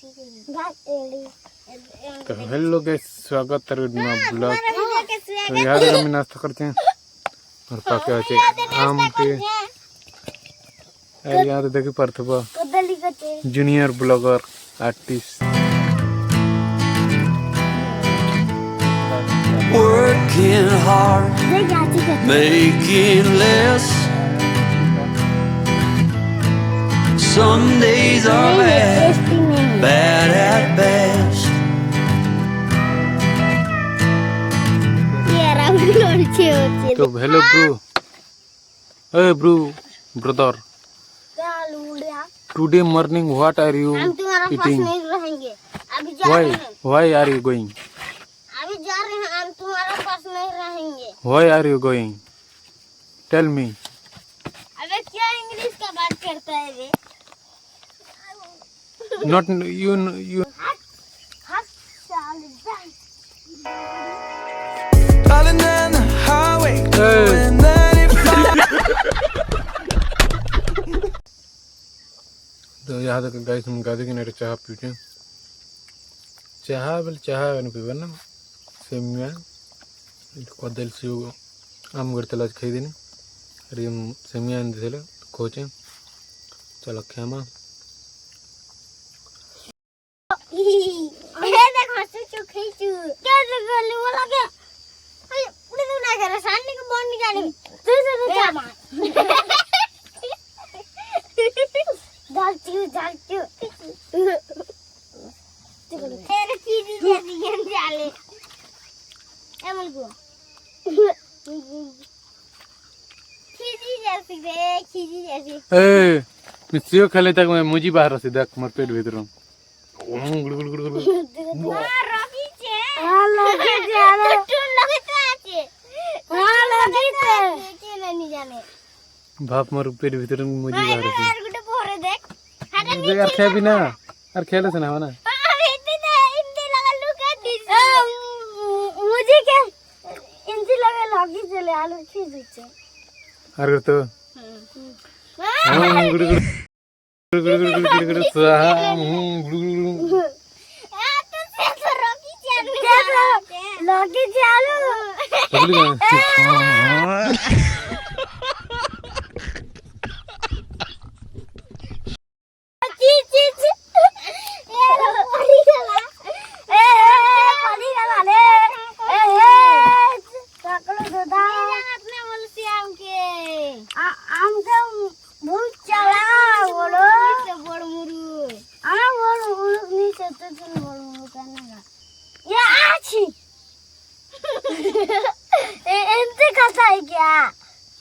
तो hello guys, स्वागत है नया ब्लॉग। तो यहाँ देखो हम नाश्ता करते हैं और पाके आचे आम के। और यहाँ देखिए Parthava junior blogger artist. Working hard, making less. Some days are bad, bad at best. तो hello bro, hey bro, brother. Today morning, what are you हम तुम्हारा पास eating? नहीं रहेंगे, अभी जा Why? रहे हैं। Why are you going? अभी जा रहे हैं, हम तुम्हारा पास नहीं रहेंगे। Why are you going? Tell me. अबे क्या इंग्लिश का बात करता है रे? Not you. हट साल बंद। Driving down the highway, Hey. doing 95. तो यहाँ तक गाइस हम गाड़ी किनारे चाह पीते हैं। चाह बोले चाह नहीं पीबे ना, सेमिया कदल से आम गड़तला खाई देने अरे हम सेमिया आने खोचे चलो खेमा देखो सुचु खींचू क्या जगह वाला क्या अरे उड़े तो ना करे सामने को बॉन्ड नहीं जाने तू क्या मार डालचू तेरे खींची जैसी गेम चाले एमन को खींची जैसी ए मिसियो खेले तक मैं मुझी बाहर से देख मर पेट भीतर रॉकी छे लगे जाने तू लगे तो आछे लगे तो नहीं जाने बाप मर पेट भीतर मुझी बाहर से यार गुटे पोरे देख हाटा नीचे यार खे भी ना और खेले से ना हो ना अरे इतने इंदी लगा लुका दिस मुझे क्या इंदी लगा लगी चले आलू खींच दे अरे तो गुड़ गुड़ स्वाहा लगी चालू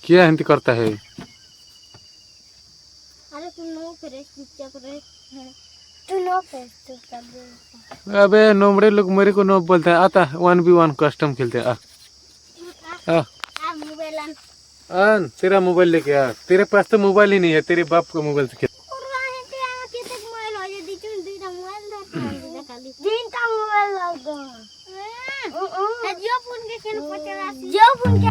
क्या हिंदी करता है? अरे तुम नो फ्रेश चुपचाप रहे तू नो फ्रेश चुपचाप दे अबे नोमड़े लोग मेरे को नो बोलते हैं। आता 1v1 कस्टम खेलते हैं। आ मोबाइल आन तेरा मोबाइल लेके आ। तेरे पास तो मोबाइल ही नहीं है, तेरे बाप का मोबाइल से खेल। जो फोन के